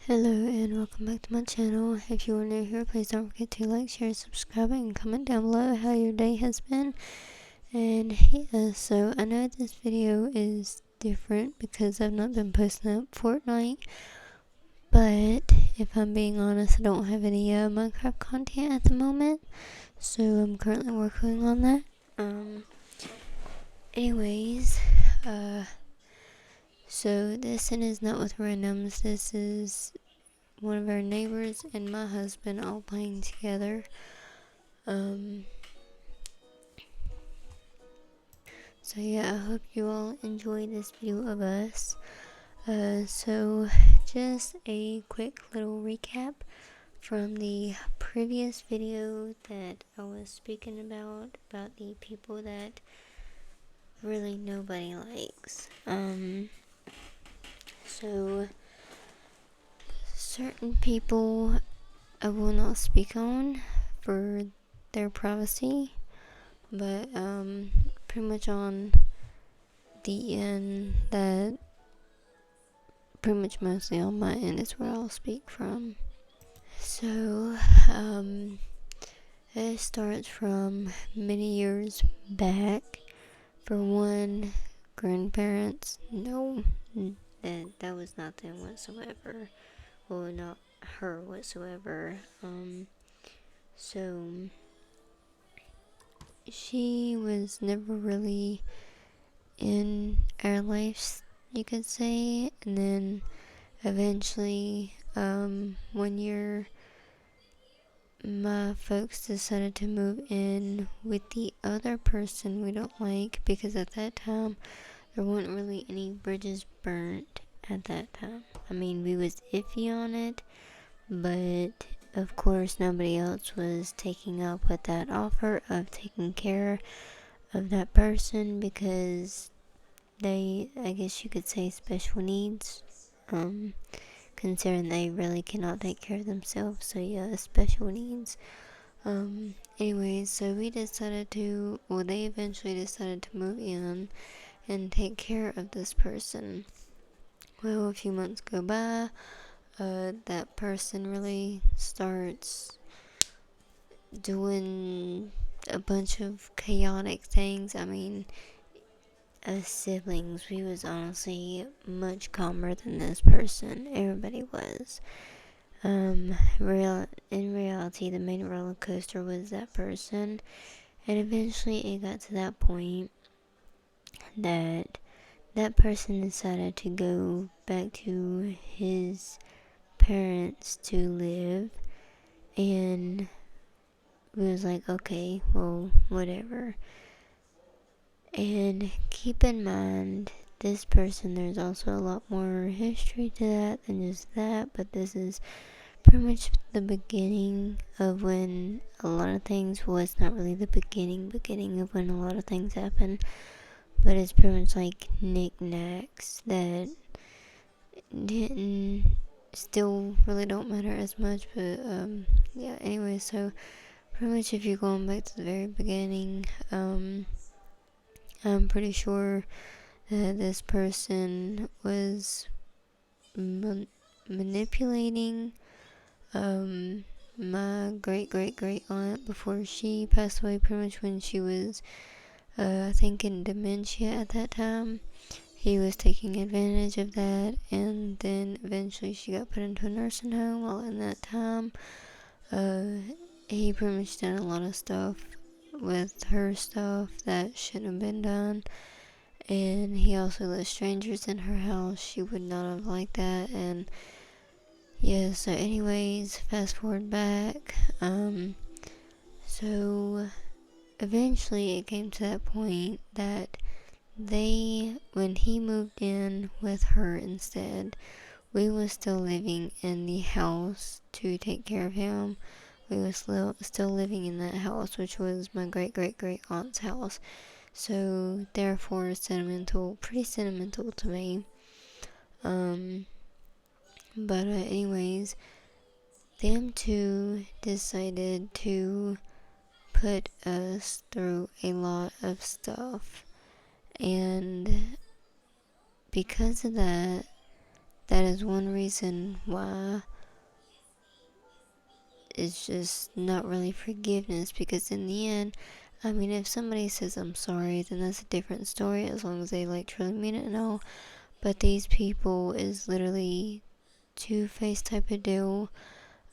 Hello and welcome back to my channel. If you are new here, please don't forget to like, share, subscribe, and comment down below how your day has been. And yeah, so I know this video is different because I've not been posting up Fortnite, but if I'm being honest, I don't have any Minecraft content at the moment, so I'm currently working on that. Anyways, so this is not with randoms. This is one of our neighbors and my husband all playing together. So yeah, I hope you all enjoy this video of us. So just a quick little recap from the previous video that I was speaking about the people that really nobody likes. So certain people I will not speak on for their privacy, but pretty much on the end, that pretty much mostly on my end is where I'll speak from. So it starts from many years back. For one, grandparents, no, that was not them whatsoever. Well, not her whatsoever. So she was never really in our lives, you could say. And then eventually, one year, my folks decided to move in with the other person we don't like, because at that time there weren't really any bridges burnt at that time. I mean, we was iffy on it, but of course nobody else was taking up with that offer of taking care of that person, because they, I guess you could say, special needs, considering they really cannot take care of themselves. So yeah, special needs. Anyways, so we decided to, well, they eventually decided to move in and take care of this person. Well, a few months go by, that person really starts doing a bunch of chaotic things. I mean, as siblings, we was honestly much calmer than this person. Everybody was. In reality, the main roller coaster was that person, and eventually it got to that point that that person decided to go back to his parents to live, and we was like, okay, well, whatever. And keep in mind, this person, there's also a lot more history to that than just that, but this is pretty much the beginning of when a lot of things, well, it's not really the beginning of when a lot of things happen, but it's pretty much like knickknacks that didn't, still really don't matter as much, but yeah, anyway, so pretty much if you're going back to the very beginning, I'm pretty sure that this person was manipulating my great aunt before she passed away, pretty much when she was, I think, in dementia at that time. He was taking advantage of that, and then eventually she got put into a nursing home. While in that time, he pretty much done a lot of stuff with her stuff that shouldn't have been done. And he also let strangers in her house. She would not have liked that. And yeah, so anyways, fast forward back. So eventually it came to that point that when he moved in with her instead, we was still living in the house to take care of him. We was still living in that house, which was my great aunt's house. So therefore, pretty sentimental to me. But anyways, them two decided to put us through a lot of stuff, and because of that, that is one reason why it's just not really forgiveness, because in the end, I mean, if somebody says I'm sorry, then that's a different story, as long as they like truly mean it and all. But these people is literally two-faced type of deal.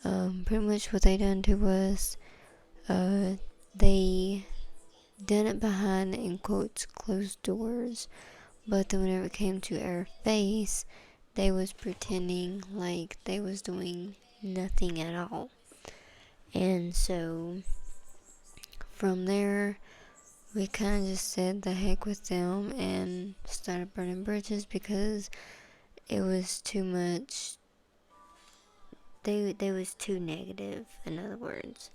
Pretty much what they done to us, they done it behind, in quotes, closed doors. But then whenever it came to our face, they was pretending like they was doing nothing at all. And so from there, we kind of just said the heck with them and started burning bridges, because it was too much. They was too negative, in other words.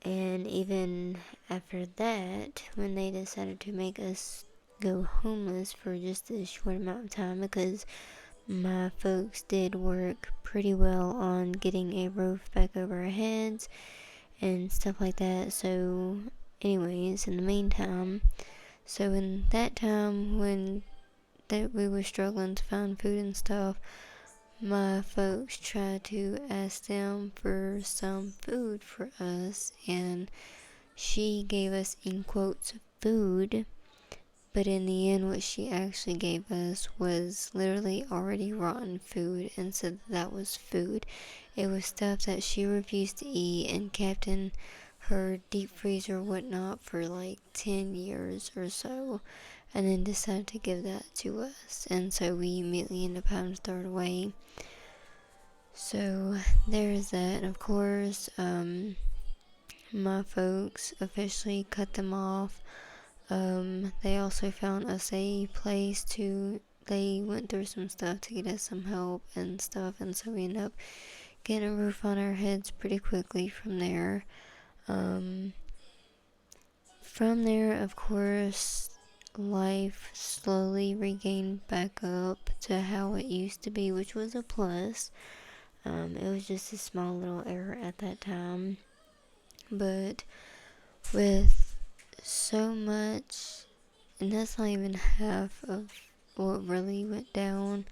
And even after that, when they decided to make us go homeless for just a short amount of time, because my folks did work pretty well on getting a roof back over our heads and stuff like that. So, anyways, in the meantime, so in that time when that we were struggling to find food and stuff, my folks tried to ask them for some food for us, and she gave us, in quotes, food, but in the end what she actually gave us was literally already rotten food, and said that was food. It was stuff that she refused to eat and kept in her deep freezer whatnot for like 10 years or so, and then decided to give that to us, and so we immediately ended up having to throw it away. So there's that. And of course, my folks officially cut them off. They also found us a place to. They went through some stuff to get us some help and stuff, and so we ended up getting a roof on our heads pretty quickly from there. Um, from there, of course, life slowly regained back up to how it used to be, which was a plus. It was just a small little error at that time. But with so much, and that's not even half of what really went down,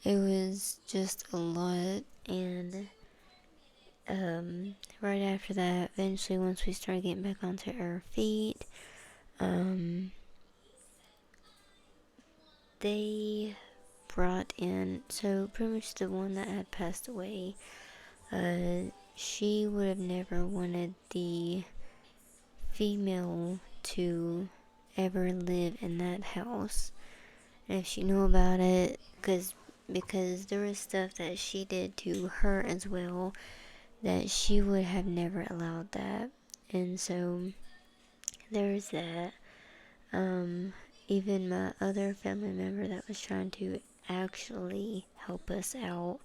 it was just a lot. And right after that, eventually, once we started getting back onto our feet, they brought in, so pretty much the one that had passed away, she would have never wanted the female to ever live in that house. And if she knew about it, because there was stuff that she did to her as well, that she would have never allowed that. And so there's that. Even my other family member that was trying to actually help us out,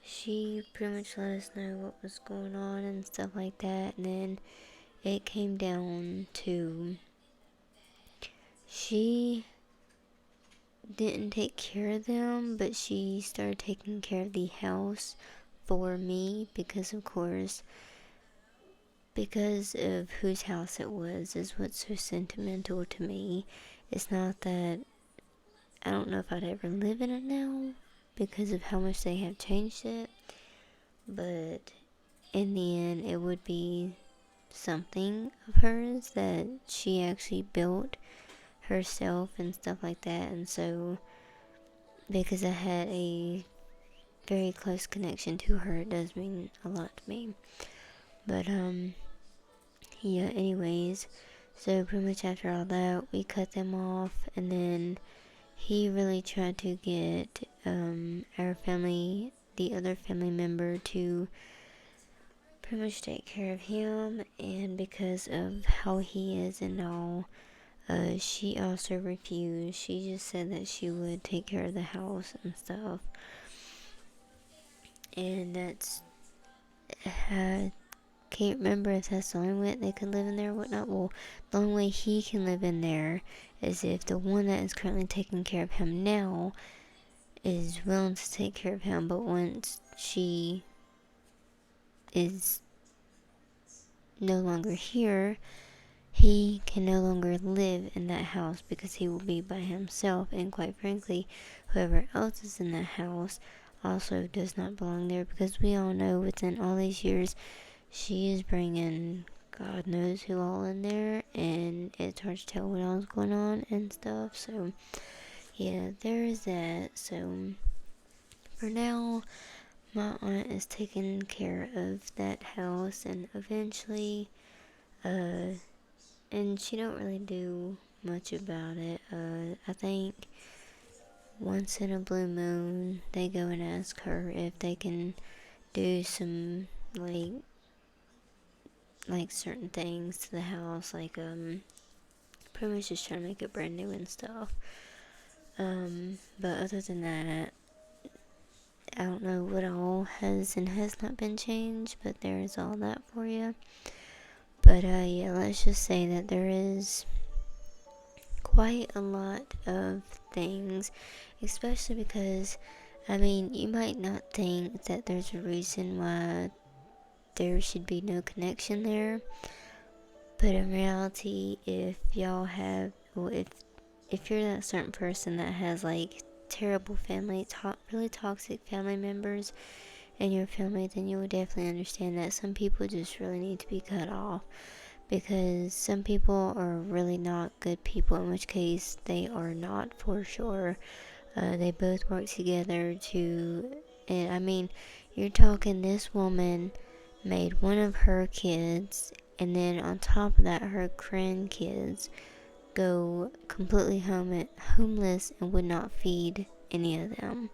she pretty much let us know what was going on and stuff like that. And then it came down to, she didn't take care of them, but she started taking care of the house for me, because of course, because of whose house it was is what's so sentimental to me. It's not that I don't know if I'd ever live in it now because of how much they have changed it, but in the end it would be something of hers that she actually built herself and stuff like that. And so because I had a very close connection to her, it does mean a lot to me. But yeah, anyways, so pretty much after all that, we cut them off, and then he really tried to get our family, the other family member, to pretty much take care of him, and because of how he is and all, she also refused. She just said that she would take care of the house and stuff, and that's, I can't remember if that's the only way they could live in there or whatnot. Well, the only way he can live in there is if the one that is currently taking care of him now is willing to take care of him, but once she is no longer here, he can no longer live in that house because he will be by himself, and quite frankly, whoever else is in that house also does not belong there, because we all know within all these years she is bringing God knows who all in there, and it's hard to tell what else going on and stuff. So yeah, there is that. So for now, my aunt is taking care of that house, and eventually, and she don't really do much about it. I think once in a blue moon, they go and ask her if they can do some like certain things to the house, like pretty much just trying to make it brand new and stuff. But other than that, I don't know what all has and has not been changed, but there is all that for you. But yeah, let's just say that there is quite a lot of things, especially because, I mean, you might not think that there's a reason why there should be no connection there, but in reality, if y'all have, well, if you're that certain person that has like terrible family, really toxic family members in your family, then you will definitely understand that some people just really need to be cut off, because some people are really not good people, in which case they are not for sure. They both work together to, and I mean, you're talking this woman made one of her kids, and then on top of that, her grandkids go completely homeless and would not feed any of them.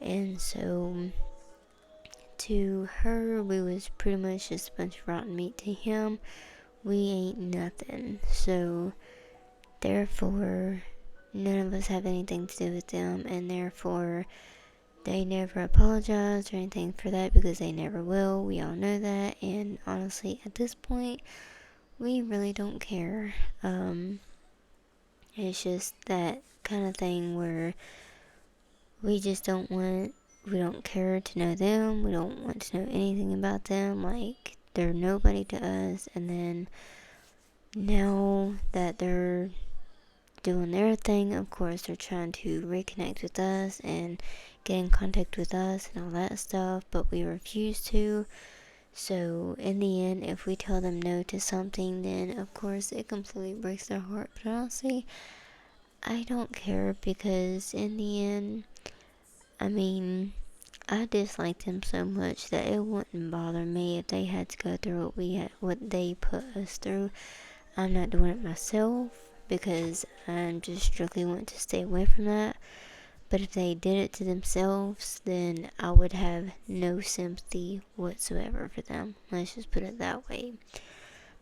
And so to her, we was pretty much just a bunch of rotten meat. To him, we ain't nothing. So therefore, none of us have anything to do with them, and therefore they never apologized or anything for that, because they never will. We all know that, and honestly, at this point, we really don't care. It's just that kind of thing where we just we don't care to know them. We don't want to know anything about them. Like, they're nobody to us. And then now that they're doing their thing, of course, they're trying to reconnect with us and get in contact with us and all that stuff, but we refuse to. So in the end, if we tell them no to something, then of course it completely breaks their heart. But honestly, I don't care, because in the end, I mean, I dislike them so much that it wouldn't bother me if they had to go through what they put us through. I'm not doing it myself, because I'm just strictly want to stay away from that. But if they did it to themselves, then I would have no sympathy whatsoever for them. Let's just put it that way.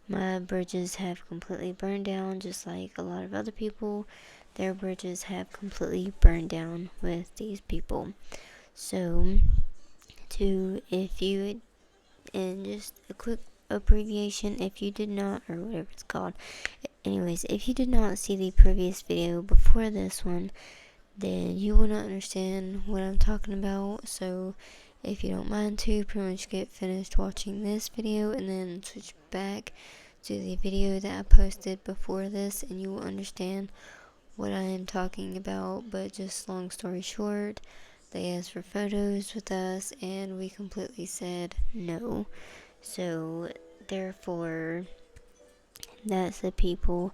My bridges have completely burned down, just like a lot of other people. Their bridges have completely burned down with these people. So, if you, and just a quick abbreviation, if you did not, or whatever it's called, anyways, if you did not see the previous video before this one, then you will not understand what I'm talking about. So if you don't mind to pretty much get finished watching this video and then switch back to the video that I posted before this, and you will understand what I am talking about. But just long story short, they asked for photos with us and we completely said no. So therefore, that's the people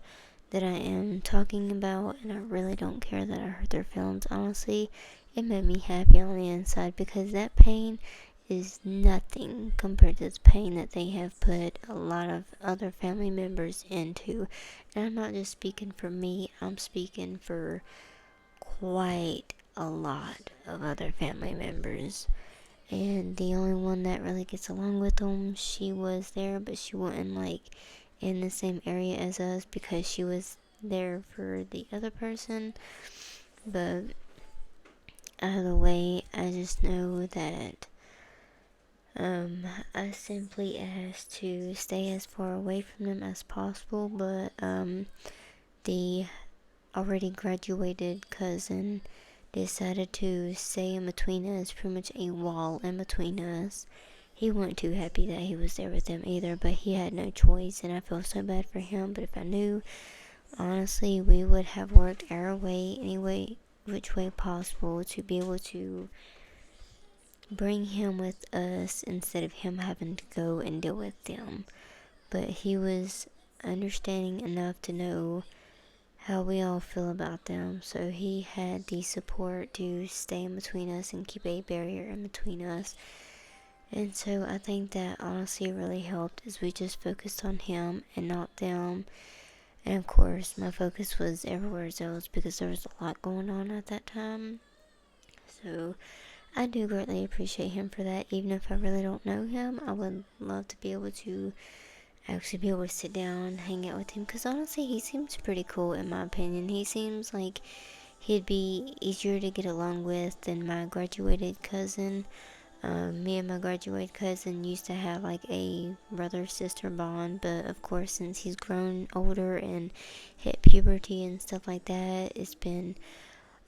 that I am talking about, and I really don't care that I hurt their feelings. Honestly, it made me happy on the inside, because that pain is nothing compared to the pain that they have put a lot of other family members into. And I'm not just speaking for me, I'm speaking for quite a lot of other family members. And the only one that really gets along with them, she was there, but she wasn't like in the same area as us, because she was there for the other person. But either way, I just know that I simply asked to stay as far away from them as possible. But the already graduated cousin decided to stay in between us, pretty much a wall in between us. he wasn't too happy that he was there with them either, but he had no choice, and I feel so bad for him. But if I knew, honestly, we would have worked our way any way, which way possible to be able to bring him with us instead of him having to go and deal with them. But he was understanding enough to know how we all feel about them, so he had the support to stay in between us and keep a barrier in between us. And so I think that honestly really helped, as we just focused on him and not them. And of course my focus was everywhere else because there was a lot going on at that time. So I do greatly appreciate him for that. Even if I really don't know him, I would love to be able to actually be able to sit down, hang out with him, because honestly, he seems pretty cool in my opinion. He seems like he'd be easier to get along with than my graduated cousin. Me and my graduated cousin used to have like a brother-sister bond, but of course, since he's grown older and hit puberty and stuff like that, it's been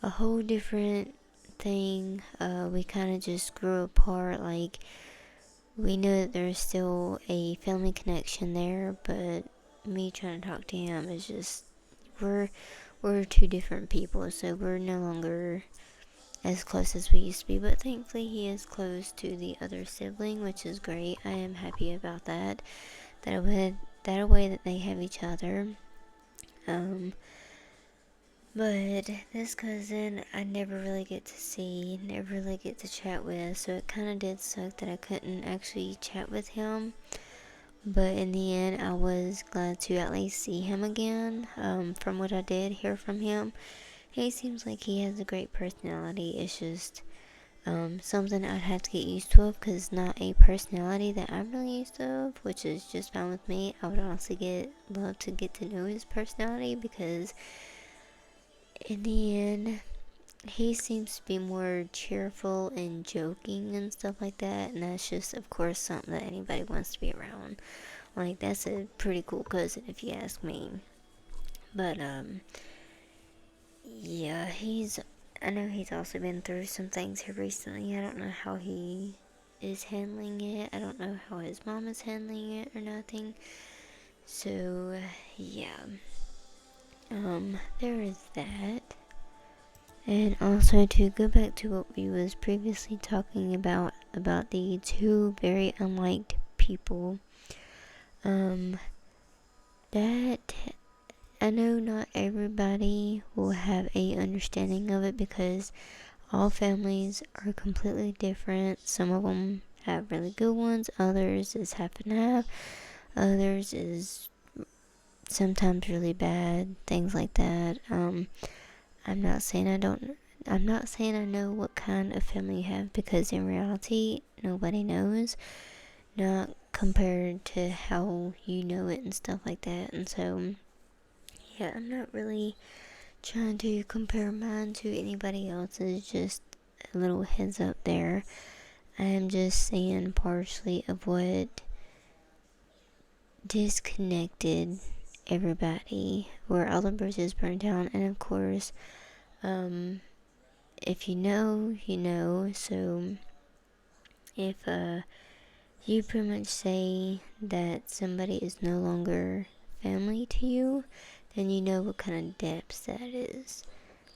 a whole different thing. We kind of just grew apart. Like, we know that there's still a family connection there, but me trying to talk to him is just, we're we're two different people, so we're no longer as close as we used to be. But thankfully, he is close to the other sibling, which is great. I am happy about that. That a way that they have each other. Um, but this cousin, I never really get to see, never really get to chat with, so it kind of did suck that I couldn't actually chat with him. But in the end, I was glad to at least see him again. From what I did hear from him, he seems like he has a great personality. It's just something I'd have to get used to, because it's not a personality that I'm really used to, which is just fine with me. I would honestly love to get to know his personality, because in the end, he seems to be more cheerful and joking and stuff like that, and that's just, of course, something that anybody wants to be around. Like, that's a pretty cool cousin, if you ask me. But, yeah, I know he's also been through some things here recently. I don't know how he is handling it. I don't know how his mom is handling it or nothing. So, yeah. There is that. And also, to go back to what we was previously talking about the two very unliked people, that I know not everybody will have a understanding of it, because all families are completely different. Some of them have really good ones, others is half and half, others is sometimes really bad, things like that. I'm not saying I'm not saying I know what kind of family you have, because in reality, nobody knows. Not compared to how you know it and stuff like that. And so, yeah, I'm not really trying to compare mine to anybody else's. Just a little heads up there. I am just saying partially of what disconnected everybody, where all the bridges burned down. And of course, if you know, you know. So if you pretty much say that somebody is no longer family to you, then you know what kind of depths that is.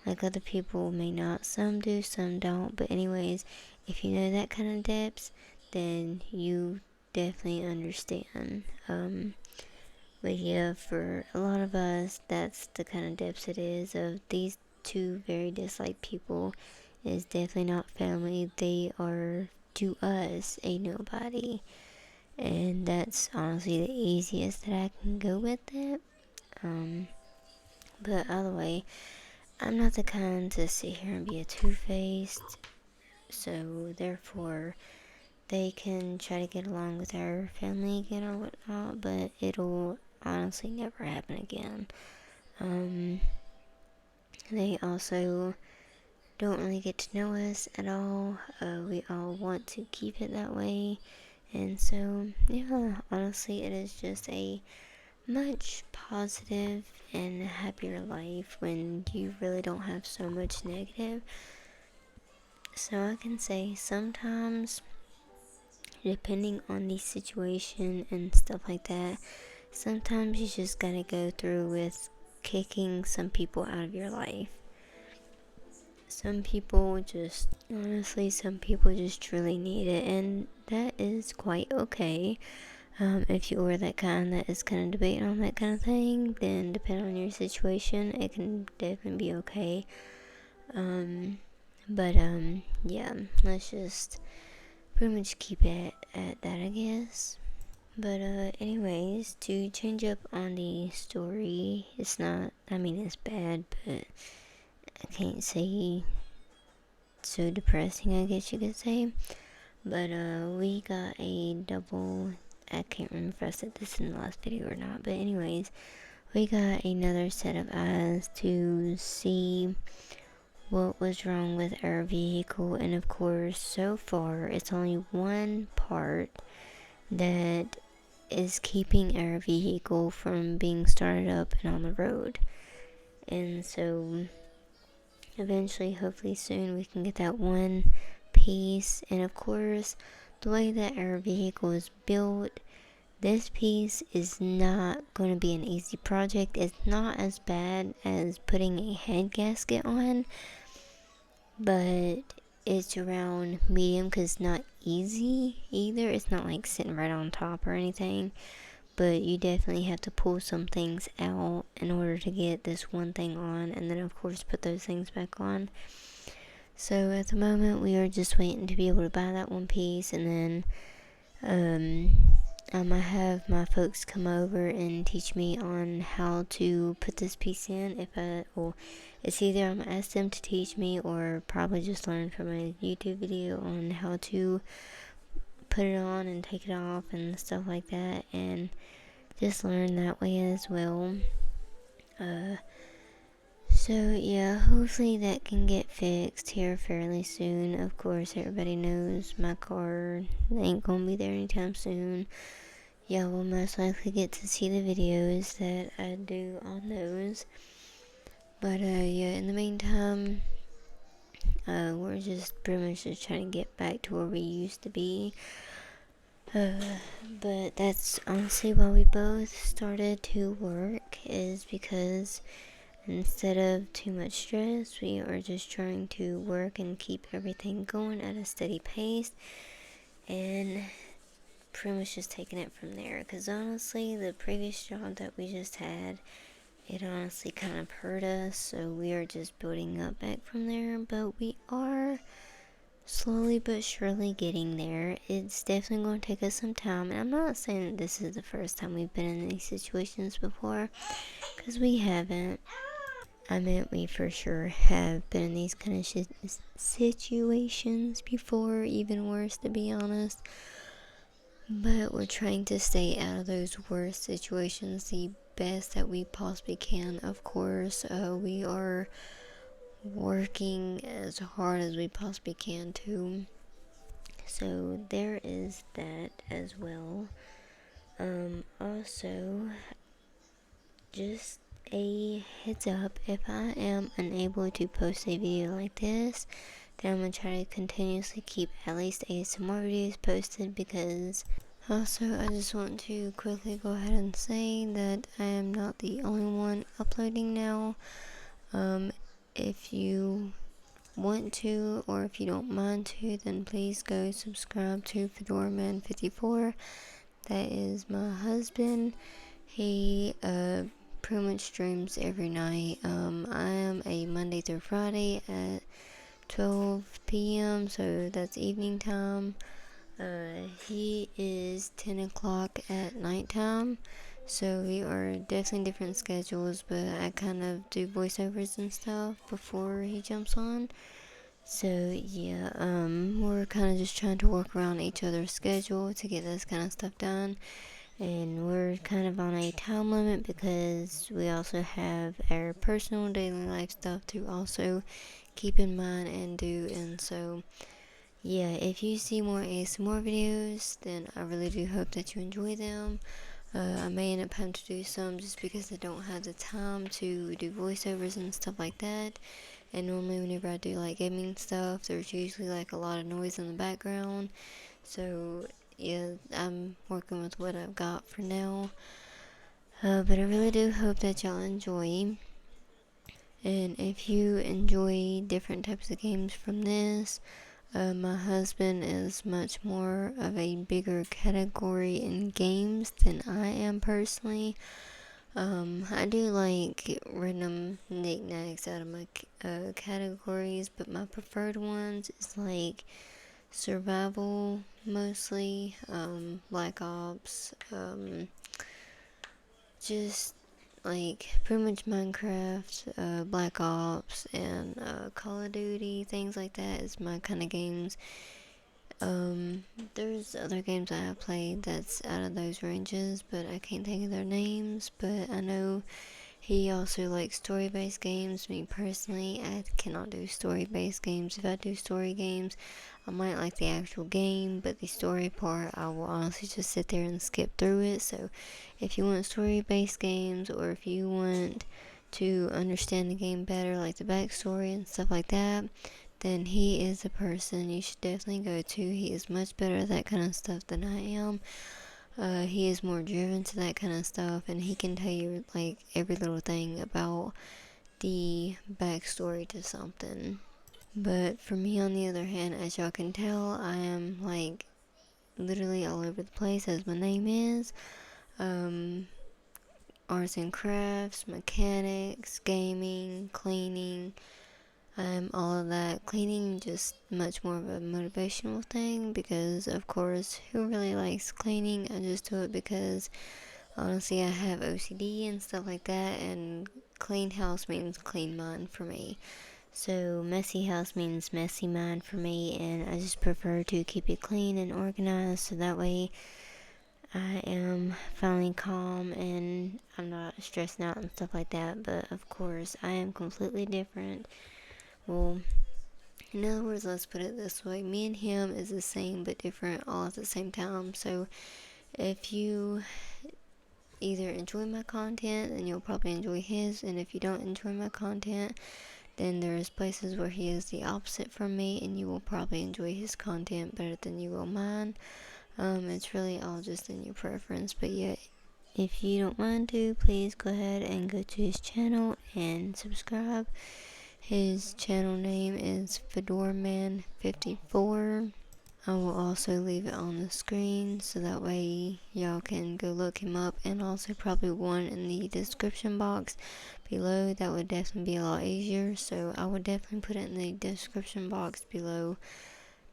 Like, other people may not, some do, some don't. But anyways, if you know that kind of depths, then you definitely understand. But yeah, for a lot of us, that's the kind of depths it is. Of these two very disliked people is definitely not family. They are, to us, a nobody. And that's honestly the easiest that I can go with it. But either way, I'm not the kind to sit here and be a two-faced. So therefore, they can try to get along with our family again or whatnot, but it'll honestly never happen again. They also don't really get to know us at all. We all want to keep it that way. And so, yeah, honestly, it is just a much positive and happier life when you really don't have so much negative. So I can say sometimes depending on the situation and stuff like that, sometimes you just gotta go through with kicking some people out of your life. Some people just, honestly, some people just truly need it, and that is quite okay. If you are that kind that is kind of debating on that kind of thing, then depending on your situation, it can definitely be okay. But yeah, let's just pretty much keep it at that, I guess. But anyways, to change up on the story, it's not, I mean, it's bad, but I can't say so depressing, I guess you could say. But we got a double, I can't remember if I said this in the last video or not, but anyways, we got another set of eyes to see what was wrong with our vehicle. And of course, so far it's only one part that is keeping our vehicle from being started up and on the road. And so eventually, hopefully soon, we can get that one piece. And of course, the way that our vehicle is built, this piece is not going to be an easy project. It's not as bad as putting a head gasket on, but it's around medium because it's not easy either. It's not like sitting right on top or anything, but you definitely have to pull some things out in order to get this one thing on, and then of course put those things back on. So at the moment we are just waiting to be able to buy that one piece, and then I might have my folks come over and teach me on how to put this piece in. It's either I'm gonna ask them to teach me or probably just learn from a YouTube video on how to put it on and take it off and stuff like that, and just learn that way as well. So yeah, hopefully that can get fixed here fairly soon. Of course, everybody knows my car ain't gonna be there anytime soon. Y'all will most likely get to see the videos that I do on those. But yeah, in the meantime, we're just pretty much just trying to get back to where we used to be. But that's honestly why we both started to work, is because instead of too much stress, we are just trying to work and keep everything going at a steady pace, and pretty much just taking it from there. Because honestly, the previous job that we just had, it honestly kind of hurt us, so we are just building up back from there. But we are slowly but surely getting there. It's definitely going to take us some time, and I'm not saying that this is the first time we've been in these situations before, because we haven't. I meant we for sure have been in these kind of situations before, even worse to be honest. But we're trying to stay out of those worst situations the best that we possibly can. Of course, we are working as hard as we possibly can too. So there is that as well. Also, just a heads up, if I am unable to post a video like this, then I'm going to try to continuously keep at least ASMR videos posted, because also I just want to quickly go ahead and say that I am not the only one uploading now. If you want to, or if you don't mind to, then please go subscribe to FedoraMan54. That is my husband. He pretty much streams every night. I am a Monday through Friday at 12 p.m. so that's evening time. He is 10 o'clock at nighttime. So we are definitely different schedules, but I kind of do voiceovers and stuff before he jumps on. So yeah, we're kind of just trying to work around each other's schedule to get this kind of stuff done. And we're kind of on a time limit because we also have our personal daily life stuff to also keep in mind and do. And so yeah, if you see more ASMR videos, then I really do hope that you enjoy them. I may end up having to do some just because I don't have the time to do voiceovers and stuff like that. And normally whenever I do like gaming stuff, there's usually like a lot of noise in the background. So yeah, I'm working with what I've got for now. But I really do hope that y'all enjoy. And if you enjoy different types of games from this, my husband is much more of a bigger category in games than I am personally. I do like random knickknacks out of my categories, but my preferred ones is like survival mostly, Black Ops, just like pretty much Minecraft, Black Ops, and Call of Duty, things like that is my kind of games. Um, there's other games I have played that's out of those ranges, but I can't think of their names. But I know he also likes story-based games. Me personally, I cannot do story-based games. If I do story games, I might like the actual game, but the story part, I will honestly just sit there and skip through it. So, if you want story-based games, or if you want to understand the game better, like the backstory and stuff like that, then he is a person you should definitely go to. He is much better at that kind of stuff than I am. He is more driven to that kind of stuff, and he can tell you like every little thing about the backstory to something. But for me, on the other hand, as y'all can tell, I am like literally all over the place, as my name is. Um, Arts and crafts, mechanics, gaming, cleaning, all of that. Cleaning just much more of a motivational thing because, of course, who really likes cleaning? I just do it because honestly, I have OCD and stuff like that, and clean house means clean mind for me. So, messy house means messy mind for me, and I just prefer to keep it clean and organized so that way I am finally calm and I'm not stressing out and stuff like that. But of course, I am completely different. Well, in other words, let's put it this way, me and him is the same but different all at the same time. So, if you either enjoy my content, then you'll probably enjoy his, and if you don't enjoy my content, then there's places where he is the opposite from me, and you will probably enjoy his content better than you will mine. It's really all just in your preference, but yeah, if you don't mind to, please go ahead and go to his channel and subscribe. His channel name is Fedorman54. I will also leave it on the screen so that way y'all can go look him up, and also probably one in the description box below. That would definitely be a lot easier, so I would definitely put it in the description box below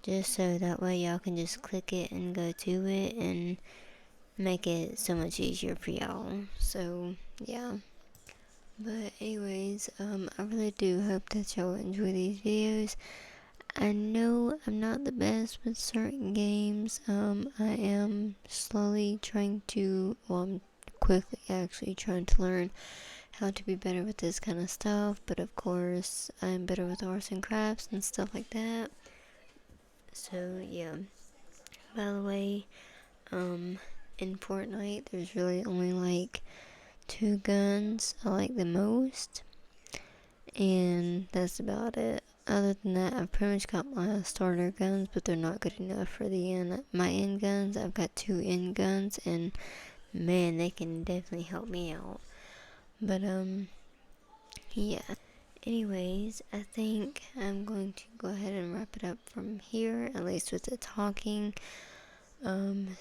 just so that way y'all can just click it and go to it and make it so much easier for y'all. So yeah, but anyways, I really do hope that y'all enjoy these videos. I know I'm not the best with certain games. I am slowly trying to, well, I'm quickly actually trying to learn how to be better with this kind of stuff. But of course, I'm better with arts and crafts and stuff like that. So yeah. By the way, in Fortnite, there's really only like two guns I like the most, and that's about it. Other than that, I've pretty much got my starter guns, but they're not good enough for the end. My end guns, I've got two end guns, and man, they can definitely help me out. But yeah. Anyways, I think I'm going to go ahead and wrap it up from here, at least with the talking.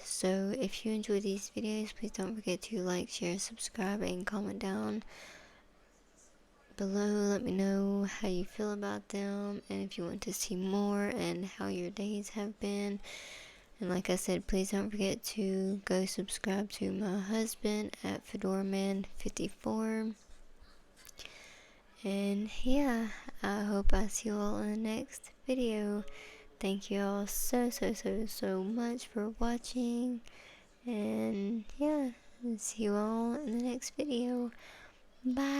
So if you enjoy these videos, please don't forget to like, share, subscribe, and comment down below. Let me know how you feel about them, and if you want to see more, and how your days have been. And like I said, please don't forget to go subscribe to my husband at Fedorman54. And yeah, I hope I see you all in the next video. Thank you all so much for watching. And yeah, see you all in the next video. Bye.